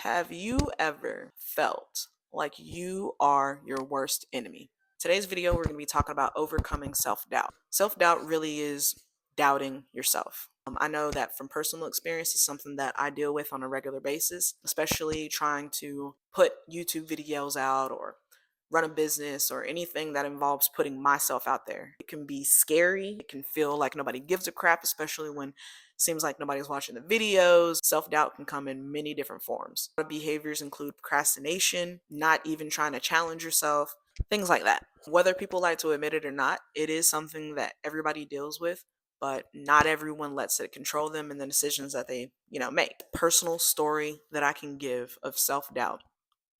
Have you ever felt like you are your worst enemy? Today's video, we're going to be talking about overcoming self doubt. Self doubt really is doubting yourself. I know that from personal experience, it's something that I deal with on a regular basis, especially trying to put YouTube videos out or run a business or anything that involves putting myself out there. It can be scary. It can feel like nobody gives a crap, especially when it seems like nobody's watching the videos. Self-doubt can come in many different forms. Behaviors include procrastination, not even trying to challenge yourself, things like that. Whether people like to admit it or not, it is something that everybody deals with, but not everyone lets it control them and the decisions that they, make. Personal story that I can give of self-doubt.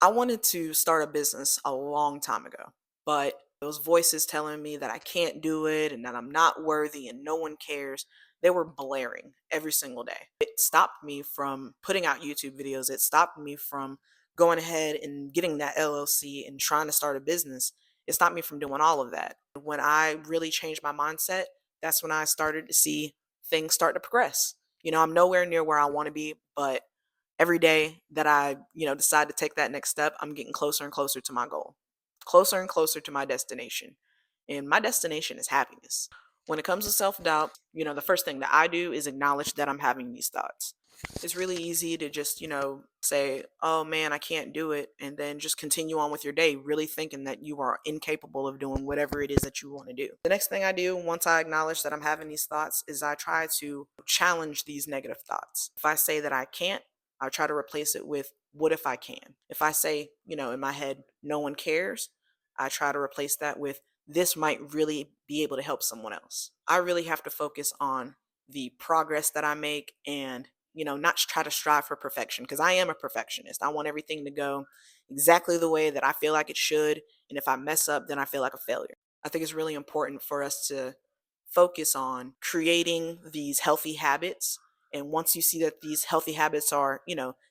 I wanted to start a business a long time ago, but those voices telling me that I can't do it and that I'm not worthy and no one cares, they were blaring every single day. It stopped me from putting out YouTube videos. It stopped me from going ahead and getting that LLC and trying to start a business. It stopped me from doing all of that. When I really changed my mindset, that's when I started to see things start to progress. I'm nowhere near where I want to be, but every day that I, decide to take that next step, I'm getting closer and closer to my goal, closer and closer to my destination. And my destination is happiness. When it comes to self doubt, the first thing that I do is acknowledge that I'm having these thoughts. It's really easy to just, say, oh man, I can't do it. And then just continue on with your day, really thinking that you are incapable of doing whatever it is that you want to do. The next thing I do once I acknowledge that I'm having these thoughts is I try to challenge these negative thoughts. If I say that I can't, I try to replace it with what if I can? If I say, in my head, no one cares, I try to replace that with this might really be able to help someone else. I really have to focus on the progress that I make and, not try to strive for perfection because I am a perfectionist. I want everything to go exactly the way that I feel like it should. And if I mess up, then I feel like a failure. I think it's really important for us to focus on creating these healthy habits. And once you see that these healthy habits are,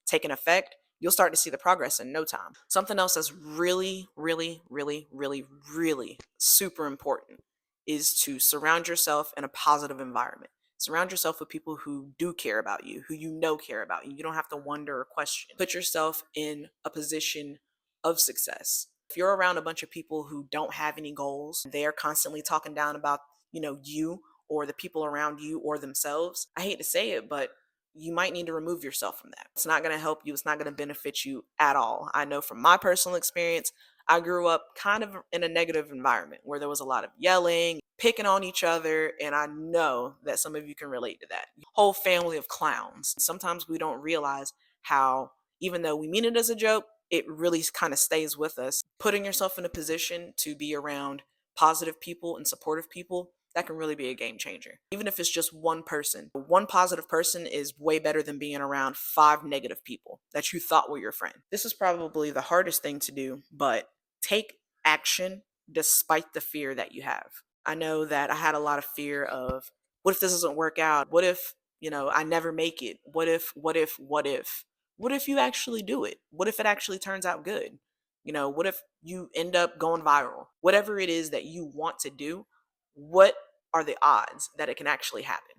taking effect, you'll start to see the progress in no time. Something else that's really, really, really, really, really super important is to surround yourself in a positive environment. Surround yourself with people who do care about you, who care about you. You don't have to wonder or question. Put yourself in a position of success. If you're around a bunch of people who don't have any goals, they are constantly talking down about, you or the people around you or themselves, I hate to say it, but you might need to remove yourself from that. It's not going to help you. It's not going to benefit you at all. I know from my personal experience, I grew up kind of in a negative environment where there was a lot of yelling, picking on each other, and I know that some of you can relate to that. Whole family of clowns. Sometimes we don't realize how, even though we mean it as a joke, it really kind of stays with us. Putting yourself in a position to be around positive people and supportive people, that can really be a game changer. Even if it's just one person, one positive person is way better than being around 5 negative people that you thought were your friend. This is probably the hardest thing to do, but take action despite the fear that you have. I know that I had a lot of fear of what if this doesn't work out? What if, I never make it? What if you actually do it? What if it actually turns out good? What if you end up going viral? Whatever it is that you want to do, what are the odds that it can actually happen?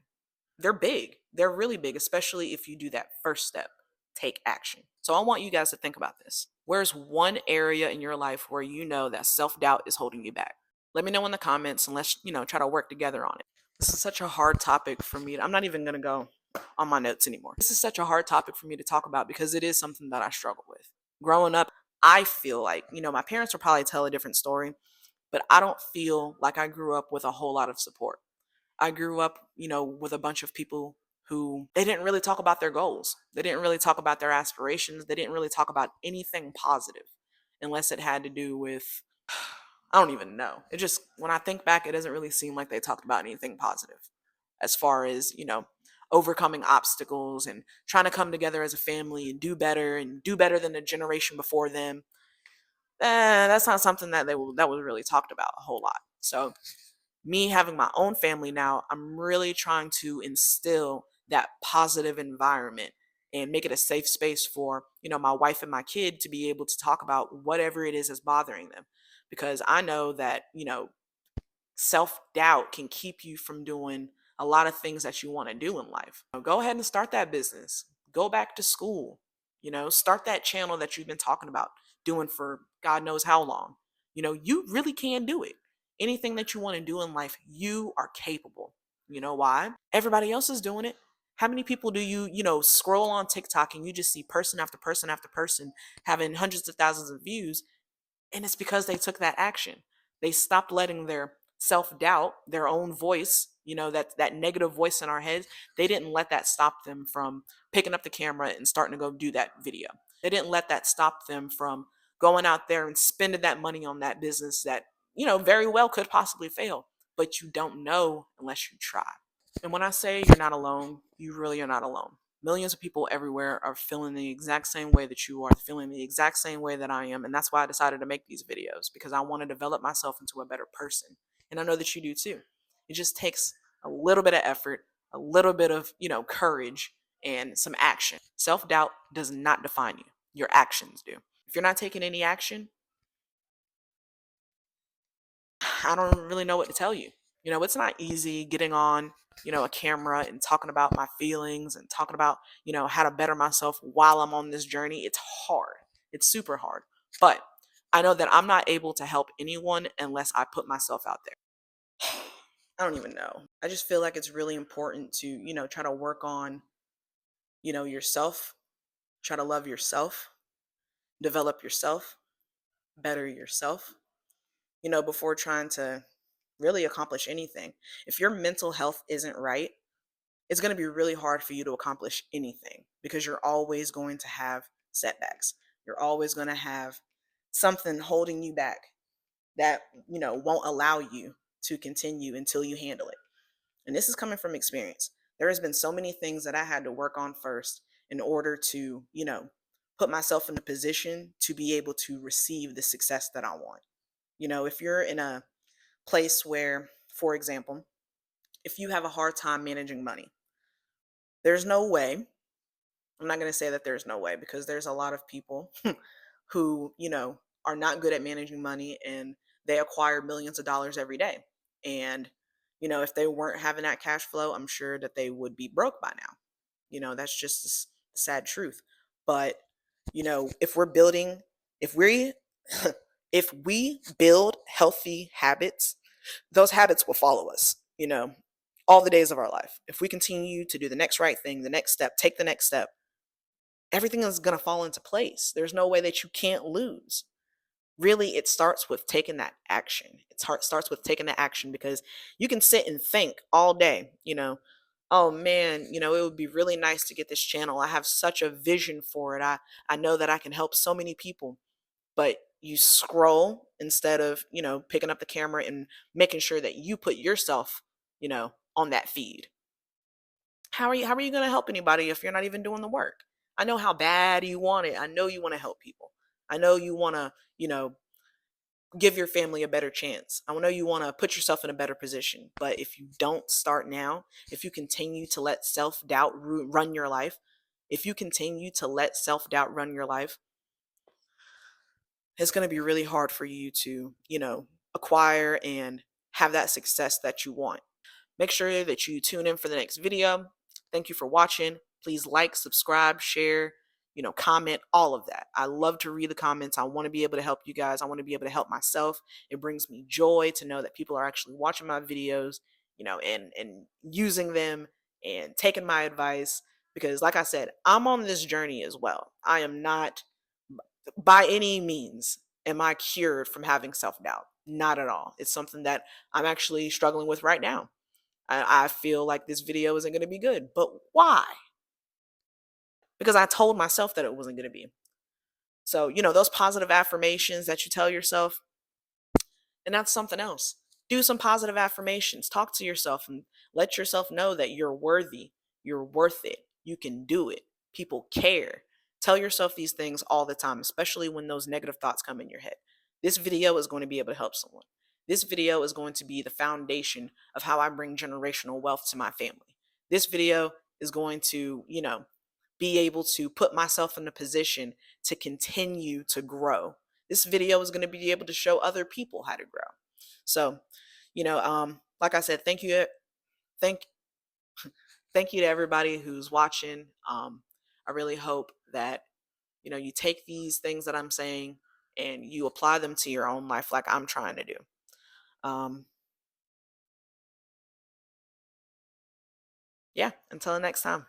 They're big. They're really big, especially if you do that first step, take action. So I want you guys to think about this. Where's one area in your life where you know that self-doubt is holding you back? Let me know in the comments and let's, try to work together on it. This is such a hard topic for me. I'm not even going to go on my notes anymore. This is such a hard topic for me to talk about because it is something that I struggle with. Growing up, I feel like, my parents will probably tell a different story, but I don't feel like I grew up with a whole lot of support. I grew up, with a bunch of people who they didn't really talk about their goals. They didn't really talk about their aspirations. They didn't really talk about anything positive unless it had to do with, I don't even know. It just, when I think back, it doesn't really seem like they talked about anything positive as far as, overcoming obstacles and trying to come together as a family and do better than the generation before them. That's not something that was really talked about a whole lot. So me having my own family now, I'm really trying to instill that positive environment and make it a safe space for, my wife and my kid to be able to talk about whatever it is that's bothering them. Because I know that, self-doubt can keep you from doing a lot of things that you want to do in life. Go ahead and start that business. Go back to school. Start that channel that you've been talking about doing for God knows how long. You really can do it. Anything that you want to do in life, you are capable. You know why? Everybody else is doing it. How many people do scroll on TikTok and you just see person after person after person having hundreds of thousands of views? And it's because they took that action. They stopped letting their self-doubt, their own voice, that negative voice in our heads, they didn't let that stop them from picking up the camera and starting to go do that video. They didn't let that stop them from going out there and spending that money on that business that, very well could possibly fail, but you don't know unless you try. And when I say you're not alone, you really are not alone. Millions of people everywhere are feeling the exact same way that you are, feeling the exact same way that I am. And that's why I decided to make these videos, because I want to develop myself into a better person. And I know that you do too. It just takes a little bit of effort, a little bit of, courage and some action. Self-doubt does not define you. Your actions do. If you're not taking any action, I don't really know what to tell you. It's not easy getting on, a camera and talking about my feelings and talking about, how to better myself while I'm on this journey. It's hard. It's super hard. But I know that I'm not able to help anyone unless I put myself out there. I don't even know. I just feel like it's really important to, try to work on, yourself, try to love yourself, develop yourself, better yourself, before trying to really accomplish anything. If your mental health isn't right, it's going to be really hard for you to accomplish anything, because you're always going to have setbacks. You're always going to have something holding you back that, won't allow you to continue until you handle it. And this is coming from experience. There has been so many things that I had to work on first in order to, put myself in a position to be able to receive the success that I want. If you're in a place where, for example, if you have a hard time managing money, there's no way, I'm not going to say that there's no way, because there's a lot of people who, are not good at managing money, and they acquire millions of dollars every day. And, if they weren't having that cash flow, I'm sure that they would be broke by now. That's just the sad truth. But, if we're building, if we, if we build healthy habits, those habits will follow us, all the days of our life. If we continue to do the next right thing, the next step, take the next step, everything is going to fall into place. There's no way that you can't lose. Really, it starts with taking that action. Starts with taking the action, because you can sit and think all day, oh man, it would be really nice to get this channel. I have such a vision for it. I know that I can help so many people. But you scroll instead of, picking up the camera and making sure that you put yourself, on that feed. How are you going to help anybody if you're not even doing the work? I know how bad you want it. I know you want to help people. I know you want to, give your family a better chance. I know you want to put yourself in a better position. But if you don't start now, if you continue to let self-doubt run your life, if you continue to let self-doubt run your life, it's going to be really hard for you to, acquire and have that success that you want. Make sure that you tune in for the next video. Thank you for watching. Please like, subscribe, share, comment, all of that. I love to read the comments. I want to be able to help you guys. I want to be able to help myself. It brings me joy to know that people are actually watching my videos, and using them and taking my advice, because like I said, I'm on this journey as well. I am not by any means am I cured from having self-doubt. Not at all. It's something that I'm actually struggling with right now. I feel like this video isn't going to be good. But why? Because I told myself that it wasn't going to be. So, those positive affirmations that you tell yourself, and that's something else. Do some positive affirmations. Talk to yourself and let yourself know that you're worthy. You're worth it. You can do it. People care. Tell yourself these things all the time, especially when those negative thoughts come in your head. This video is going to be able to help someone. This video is going to be the foundation of how I bring generational wealth to my family. This video is going to, be able to put myself in a position to continue to grow. This video is going to be able to show other people how to grow. So, like I said, thank thank you to everybody who's watching. I really hope that You take these things that I'm saying and you apply them to your own life like I'm trying to do. Um, yeah, until next time.